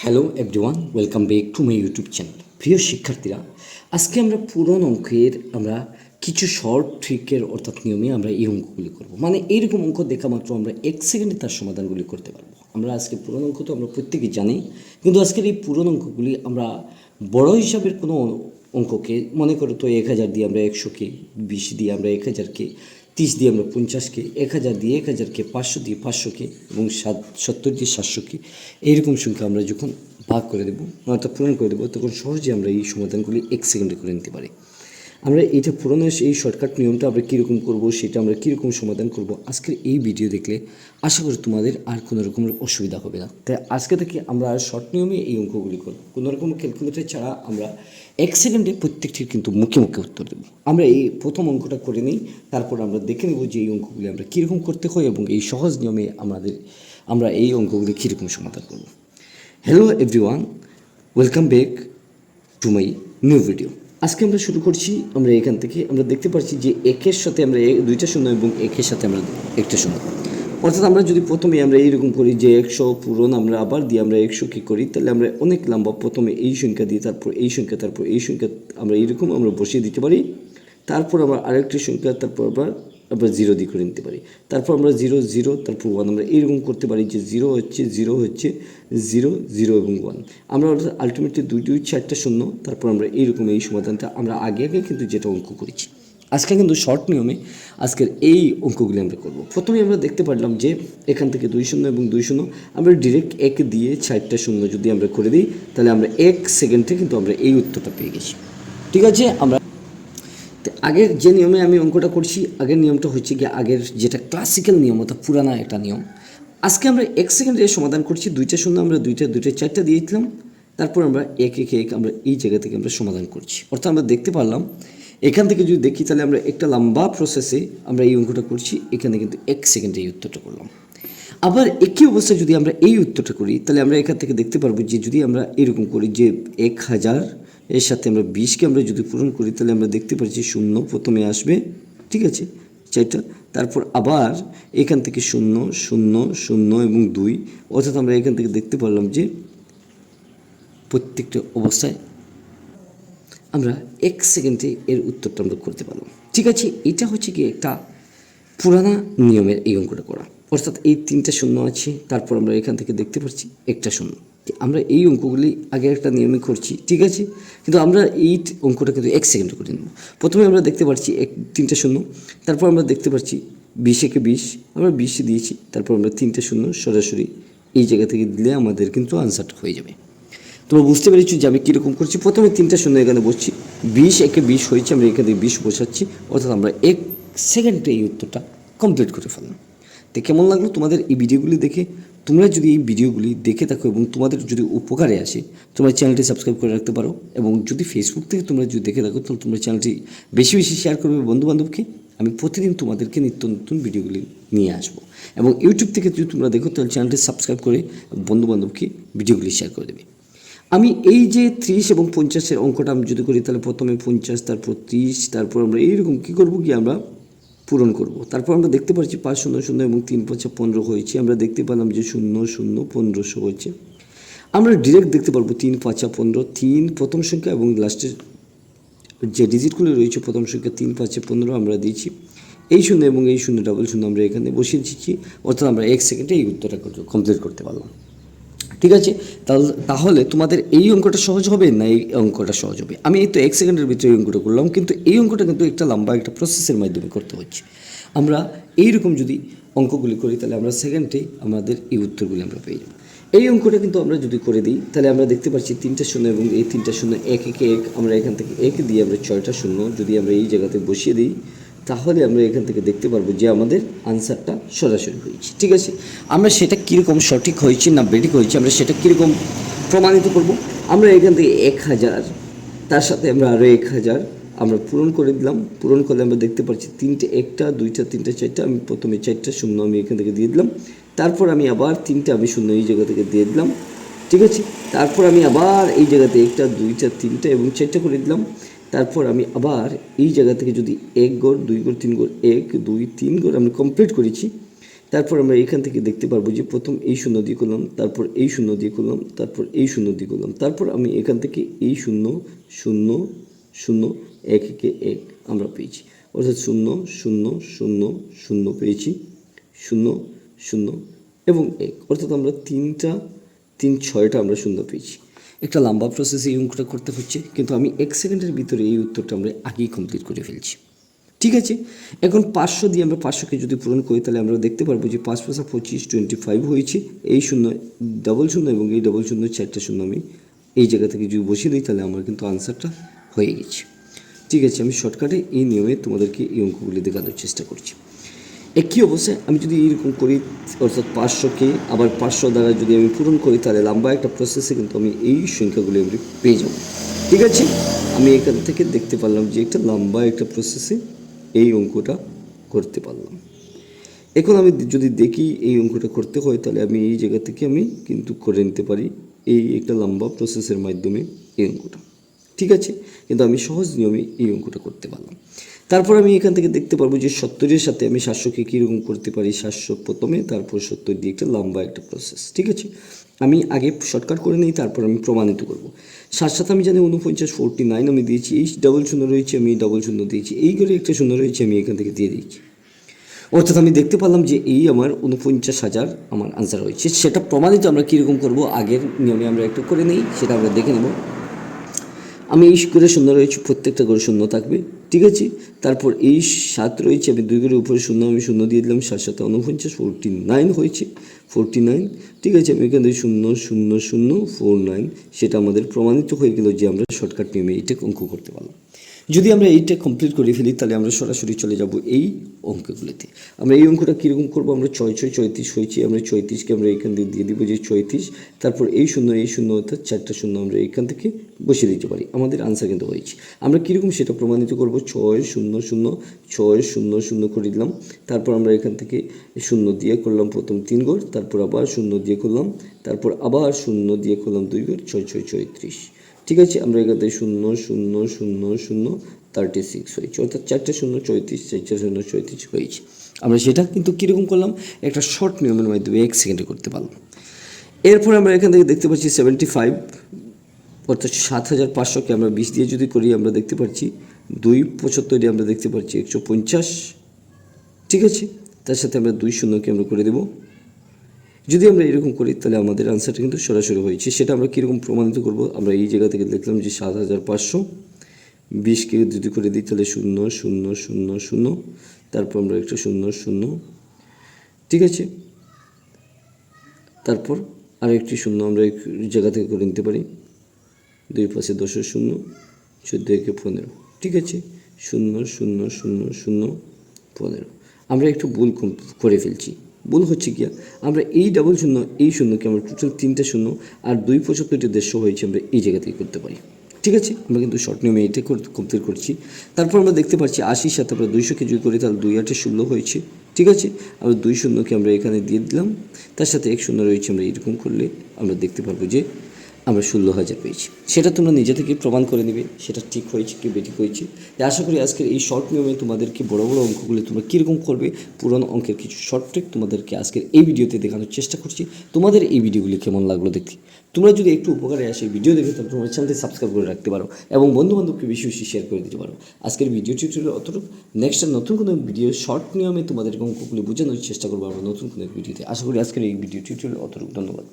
Hello everyone, welcome back to my YouTube channel. প্রিয় শিক্ষার্থীরা, আজকে আমরা পুরনো অঙ্কের কিছু শর্ট ট্রিকের অর্থাৎ নিয়মে আমরা এই অঙ্কগুলি করব। মানে এইরকম অঙ্ক দেখা মাত্র আমরা 1 সেকেন্ডে তার সমাধানগুলি করতে পারবো। আমরা আজকে পুরনো অঙ্ক তো আমরা প্রত্যেকেই জানি, কিন্তু আজকের এই পুরনো অঙ্কগুলি আমরা বড় হিসাবের কোনো অঙ্ককে মনে করো তো 1000 দিয়ে আমরা 100কে, 20 দিয়ে আমরা 1000কে, 30 দিয়ে আমরা 50কে, 1000 দিয়ে 1000কে, 500 দিয়ে 500কে এবং 70 দিয়ে 700কে, এইরকম সংখ্যা আমরা যখন ভাগ করে দেবো অর্থাৎ পূরণ করে দেবো, তখন সহজে আমরা এই সমাধানগুলি 1 সেকেন্ডে করে নিতে পারি। আমরা এইটা পুরনো এই শর্টকাট নিয়মটা আমরা কীরকম করবো, সেটা আমরা কীরকম সমাধান করব, আজকের এই ভিডিও দেখলে আশা করি তোমাদের আর কোনো রকমের অসুবিধা হবে না। তাই আজকে থেকে আমরা শর্ট নিয়মে এই অঙ্কগুলি করব। কোনো রকম ক্যালকুলেটর ছাড়া আমরা 1 সেকেন্ডে প্রত্যেকটির কিন্তু মুখে মুখে উত্তর দেবো। আমরা এই প্রথম অঙ্কটা করে নিই, তারপর আমরা দেখে নেব যে এই অঙ্কগুলি আমরা কীরকম করতে হয় এবং এই সহজ নিয়মে আমরা এই অঙ্কগুলি কীরকম সমাধান করব। Hello everyone, welcome back to my new video. আজকে আমরা শুরু করছি। আমরা এখান থেকে আমরা দেখতে পাচ্ছি যে একের সাথে আমরা দুইটা শূন্য এবং একের সাথে আমরা একটা শূন্য, অর্থাৎ আমরা যদি প্রথমে আমরা এইরকম করি যে 100 পূরণ আমরা আবার দিয়ে আমরা 100 কী করি, তাহলে আমরা অনেক লম্বা প্রথমে এই সংখ্যা দিয়ে তারপর এই সংখ্যা তারপর এই সংখ্যা আমরা এইরকম আমরা বসিয়ে দিতে পারি। তারপর আমরা আরেকটি সংখ্যা তারপর আবার 0 দিয়ে করে নিতে পারি। তারপর আমরা 0 0 তারপর 1 আমরা এইরকম করতে পারি যে 0 হচ্ছে 0 হচ্ছে 0 0 এবং 1। আমরা আলটিমেটলি 2 2 4টা শূন্য, তারপর আমরা এইরকম এই সমাধানটা আমরা আগে কিন্তু যেটা অঙ্ক করেছি। আজকে কিন্তু শর্ট নিয়মে আজকের এই অঙ্কগুলি আমরা করব। প্রথমে আমরা দেখতে পারলাম যে এখান থেকে 2 শূন্য এবং 2 শূন্য আমরা ডিরেক্ট 1 দিয়ে 4টা শূন্য যদি আমরা করে দিই, তাহলে আমরা 1 সেকেন্ডে কিন্তু আমরা এই উত্তরটা পেয়ে গেছি। ঠিক আছে, আমরা আগের যে নিয়মে আমি অঙ্কটা করছি, আগের নিয়মটা হচ্ছে গিয়ে আগের যেটা ক্লাসিক্যাল নিয়ম, অর্থাৎ পুরানা একটা নিয়ম। আজকে আমরা 1 সেকেন্ডে সমাধান করছি। 2টা শূন্য আমরা 2টা 4টা দিয়েছিলাম, তারপর আমরা 1 1 1 আমরা এই জায়গা থেকে আমরা সমাধান করছি। অর্থাৎ আমরা দেখতে পারলাম এখান থেকে যদি দেখি তাহলে আমরা একটা লম্বা প্রসেসে আমরা এই অঙ্কটা করছি। এখানে কিন্তু 1 সেকেন্ডে এই উত্তরটা করলাম। আবার একই অবস্থায় যদি আমরা এই উত্তরটা করি, তাহলে আমরা এখান থেকে দেখতে পারবো যে যদি আমরা এরকম করি যে 1000 এর সাথে আমরা 20কে আমরা যদি পূরণ করি, তাহলে আমরা দেখতে পাচ্ছি শূন্য প্রথমে আসবে, ঠিক আছে, 4টা, তারপর আবার এখান থেকে 0 0 0 এবং 2, অর্থাৎ আমরা এখান থেকে দেখতে পারলাম যে প্রত্যেকটা অবস্থায় আমরা 1 সেকেন্ডে এর উত্তরটা আমরা করতে পারলাম। ঠিক আছে, এটা হচ্ছে কি একটা পুরানা নিয়মের এই অঙ্কটা করা। অর্থাৎ এই 3টা শূন্য আছে, তারপর আমরা এখান থেকে দেখতে পাচ্ছি একটা শূন্য। আমরা এই অঙ্কগুলি আগে একটা নিয়মে করছি, ঠিক আছে, কিন্তু আমরা এই অঙ্কটা কিন্তু 1 সেকেন্ডে করে নেব। প্রথমে আমরা দেখতে পাচ্ছি 3টা শূন্য, তারপর আমরা দেখতে পাচ্ছি 20 একে 20 আমরা 20 দিয়েছি, তারপর আমরা 3টা শূন্য সরাসরি এই জায়গা থেকে দিলে আমাদের কিন্তু আনসারটা হয়ে যাবে। তোমরা বুঝতে পেরেছো যে আমি কীরকম করছি। প্রথমে 3টা শূন্য এখানে বসছি, 20 একে 20 হয়েছে, আমরা এখানে 20 বসাচ্ছি, অর্থাৎ আমরা 1 সেকেন্ডে এই উত্তরটা কমপ্লিট করে ফেললাম। তো কেমন লাগলো তোমাদের এই ভিডিওগুলি দেখে? তোমরা যদি এই ভিডিওগুলি দেখে থাকো এবং তোমাদের যদি উপকারে আসে, তোমরা চ্যানেলটি সাবস্ক্রাইব করে রাখতে পারো। এবং যদি ফেসবুক থেকে তোমরা যদি দেখে থাকো, তাহলে তোমরা চ্যানেলটি বেশি বেশি শেয়ার করবে বন্ধুবান্ধবকে। আমি প্রতিদিন তোমাদেরকে নিত্য নতুন ভিডিওগুলি নিয়ে আসবো। এবং ইউটিউব থেকে যদি তোমরা দেখো, তাহলে চ্যানেলটি সাবস্ক্রাইব করে বন্ধুবান্ধবকে ভিডিওগুলি শেয়ার করে দেবে। আমি এই যে 30 এবং 50-এর অঙ্কটা আমি যদি করি, তাহলে প্রথমে 50, তারপর 30, তারপর আমরা এইরকম কী করবো কি আমরা পূরণ করব। তারপর আমরা দেখতে পাচ্ছি 5 0 0 এবং 3 5 15 হয়েছে। আমরা দেখতে পেলাম যে 0 0 1500 হয়েছে। আমরা ডিরেক্ট দেখতে পারবো 3 5 15, 3 প্রথম সংখ্যা এবং লাস্টের যে ডিজিটগুলো রয়েছে প্রথম সংখ্যা 3 5 15 আমরা দিয়েছি। এই শূন্য এবং এই শূন্য ডাবল শূন্য আমরা এখানে বসিয়ে দিচ্ছি, অর্থাৎ আমরা 1 সেকেন্ডে এই উত্তরটা কমপ্লিট করতে পারলাম। ঠিক আছে, তাহলে তোমাদের এই অঙ্কটা সহজ হবে না এই অঙ্কটা সহজ হবে? আমি এই তো 1 সেকেন্ডের ভিতরে এই অঙ্কটা করলাম, কিন্তু এই অঙ্কটা কিন্তু একটা লম্বা একটা প্রসেসের মাধ্যমে করতে হচ্ছে। আমরা এইরকম যদি অঙ্কগুলি করি, তাহলে আমরা সেকেন্ডে আমাদের এই উত্তরগুলি আমরা পেয়ে যাব। এই অঙ্কটা কিন্তু আমরা যদি করে দিই, তাহলে আমরা দেখতে পাচ্ছি 3টা শূন্য এবং এই 3টা শূন্য 1 1 1 আমরা এখান থেকে 1 দিয়ে আমরা 6টা শূন্য যদি আমরা এই জায়গাতে বসিয়ে দিই, তাহলে আমরা এখান থেকে দেখতে পারবো যে আমাদের আনসারটা সরাসরি হয়েছে। ঠিক আছে, আমরা সেটা কীরকম সঠিক হয়েছে না বেঠিক হয়েছে আমরা সেটা কীরকম প্রমাণিত করব। আমরা এখান থেকে 1000, তার সাথে আমরা আরও 1000 আমরা পূরণ করে দিলাম। পূরণ করলে আমরা দেখতে পাচ্ছি 3টে 1টা 2টা 3টা 4টা, আমি প্রথমে 4টা শূন্য আমি এখান থেকে দিয়ে দিলাম, তারপর আমি আবার 3টা আমি শূন্য এই জায়গা থেকে দিয়ে দিলাম। ঠিক আছে, তারপর আমি আবার এই জায়গাতে 1টা 2টা 3টা এবং 4টা করে দিলাম। তারপর আমি আবার এই জায়গা থেকে যদি 1 গড় 2 গড় 3 গড় 1 2 3 গড় আমরা কমপ্লিট করেছি, তারপর আমরা এখান থেকে দেখতে পারবো যে প্রথম এই শূন্য দিয়ে করলাম, তারপর এই শূন্য দিয়ে করলাম, তারপর এই শূন্য দিয়ে করলাম, তারপর আমি এখান থেকে এই শূন্য শূন্য শূন্য এক একে এক আমরা পেয়েছি, অর্থাৎ শূন্য শূন্য শূন্য শূন্য পেয়েছি, শূন্য শূন্য এবং এক, অর্থাৎ আমরা ছয়টা আমরা শূন্য পেয়েছি। একটা লম্বা প্রসেসে এই অঙ্কটা করতে হচ্ছে, কিন্তু আমি 1 সেকেন্ডের ভিতরে এই উত্তরটা আমরা আগেই কমপ্লিট করে ফেলছি। ঠিক আছে, এখন 500 দিয়ে আমরা 500কে যদি পূরণ করি তাহলে আমরা দেখতে পারবো যে 5 5 25 25 হয়েছে। এই শূন্য ডবল শূন্য এবং এই ডবল শূন্য 4টা শূন্য আমি এই জায়গা থেকে যদি বসিয়ে দিই তাহলে আমার কিন্তু আনসারটা হয়ে গেছে। ঠিক আছে, আমি শর্টকাটে এই নিয়মে তোমাদেরকে এই অঙ্কগুলি দেখানোর চেষ্টা করছি। একই অবস্থায় আমি যদি এরকম করি, অর্থাৎ 500কে আবার 500 দ্বারা যদি আমি পূরণ করি তাহলে লম্বা একটা প্রসেসে কিন্তু আমি এই সংখ্যাগুলি আমি পেয়ে যাব। ঠিক আছে, আমি এখান থেকে দেখতে পারলাম যে একটা লম্বা একটা প্রসেসে এই অঙ্কটা করতে পারলাম। এখন আমি যদি দেখি এই অঙ্কটা করতে হয় তাহলে আমি এই জায়গা থেকে আমি কিন্তু করে নিতে পারি এই একটা লম্বা প্রসেসের মাধ্যমে এই অঙ্কটা। ঠিক আছে, কিন্তু আমি সহজ নিয়মে এই অঙ্কটা করতে পারলাম। তারপর আমি এখান থেকে দেখতে পারবো যে 70-এর সাথে আমি 700কে কীরকম করতে পারি। 700 প্রথমে, তারপর 70 দিয়ে একটা লম্বা একটা প্রসেস। ঠিক আছে, আমি আগে শর্টকাট করে নিই, তারপর আমি প্রমাণিত করব। 7 আমি জানি 49 49 আমি দিয়েছি, এই ডবল শূন্য রয়েছে আমি ডবল শূন্য দিয়েছি, এই করে একটা শূন্য রয়েছে আমি এখান থেকে দিয়ে দিয়েছি, অর্থাৎ আমি দেখতে পারলাম যে এই আমার 49,000 আমার আনসার হয়েছে। সেটা প্রমাণিত আমরা কীরকম করব, আগের নিয়মে আমরা একটু করে নিই, সেটা আমরা দেখে নেব। আমি এই করে শূন্য রয়েছে, প্রত্যেকটা করে শূন্য থাকবে। ঠিক আছে, তারপর এই 7 রয়েছে, আমি 2 করে উপরে শূন্য আমি শূন্য দিয়ে দিলাম, 7 7 49 49 হয়েছে 49। ঠিক আছে, আমি এখান থেকে 0 0 0 49, সেটা আমাদের প্রমাণিত হয়ে গেল যে আমরা শর্টকাট নিয়মে এইটা অঙ্ক করতে পারলাম। যদি আমরা এইটা কমপ্লিট করে ফেলি তাহলে আমরা সরাসরি চলে যাব এই অঙ্কগুলিতে। আমরা এই অঙ্কটা কীরকম করবো, আমরা 6 6 34 হয়েছি, আমরা 34কে আমরা এখান থেকে দিয়ে দিব যে 34, তারপর এই শূন্য অর্থাৎ 4টা শূন্য আমরা এখান থেকে বসিয়ে দিতে পারি, আমাদের আনসার কিন্তু হয়েছে। আমরা কীরকম সেটা প্রমাণিত করব, 6 0 0 6 0 0 করে দিলাম, তারপর আমরা এখান থেকে শূন্য দিয়ে করলাম প্রথম 3 ঘর, তারপর আবার শূন্য দিয়ে করলাম, তারপর আবার শূন্য দিয়ে করলাম 2 ঘর, 6 6 34। ঠিক আছে, আমরা এখান থেকে 0 0 0 0 36 হয়েছে, অর্থাৎ 4টা শূন্য 34, 4টা শূন্য 34 হয়েছে। আমরা সেটা কিন্তু কীরকম করলাম, একটা শর্ট নিয়মের মাধ্যমে 1 সেকেন্ডে করতে পারলাম। এরপর আমরা এখান থেকে দেখতে পাচ্ছি 75, অর্থাৎ 7500কে আমরা 20 দিয়ে যদি করি আমরা দেখতে পাচ্ছি 275 আমরা দেখতে পাচ্ছি 150। ঠিক আছে, তার সাথে আমরা 2 শূন্যকে আমরা করে দেব। যদি আমরা এরকম করি তাহলে আমাদের আনসারটা কিন্তু সরাসরি হয়েছে। সেটা আমরা কীরকম প্রমাণিত করব, আমরা এই জায়গা থেকে দেখলাম যে 7500 20কে যদি করে দিই তাহলে 0 0 0 0, তারপর আমরা একটা 0 0। ঠিক আছে, তারপর আরেকটি শূন্য আমরা এই জায়গা থেকে করে নিতে পারি, 2 পাশে 10 0 14 একে 15। ঠিক আছে, 0 0 0 0 15। আমরা একটু ভুল করে ফেলছি। ভুল হচ্ছে কি, আমরা এই ডাবল শূন্য এই শূন্যকে আমরা টোটাল 3টা শূন্য আর 275টি 150 হয়েছে আমরা এই জায়গা থেকে করতে পারি। ঠিক আছে, আমরা কিন্তু শর্ট নিয়মে এটা কমপ্লিট করছি। তারপর আমরা দেখতে পাচ্ছি 80-র সাথে আমরা 200কে যদি করি তাহলে 2 8 16 হয়েছে। ঠিক আছে, আমরা 2 শূন্যকে আমরা এখানে দিয়ে দিলাম, তার সাথে 1 শূন্য রয়েছে, আমরা এরকম করলে আমরা দেখতে পারবো যে আমরা 16,000 পেয়েছি। সেটা তোমরা নিজে থেকে প্রমাণ করে নেবে সেটা ঠিক হয়েছে কি বেঠিক হয়েছে। আশা করি আজকের এই শর্ট নিয়মে তোমাদেরকে বড় বড় অঙ্কগুলি তোমরা কীরকম করবে, পুরনো অঙ্কের কিছু শর্ট ট্রিক তোমাদেরকে আজকের এই ভিডিওতে দেখানোর চেষ্টা করছি। তোমাদের এই ভিডিওগুলি কেমন লাগলো দেখতে, তোমরা যদি একটু উপকারে আসে ভিডিও দেখে তাহলে তোমার চ্যানেলটি সাবস্ক্রাইব করে রাখতে পারো এবং বন্ধুবান্ধবকে বেশি বেশি শেয়ার করে দিতে পারো। আজকের ভিডিও টিউটোরিয়াল অতটুকু। নেক্সট নতুন কোনো ভিডিও শর্ট নিয়মে তোমাদের অঙ্কগুলি বোঝানোর চেষ্টা করবো আমরা নতুন কোনো ভিডিওতে। আশা করি আজকের এই ভিডিও টিউটোরিয়াল অতটুকু। ধন্যবাদ।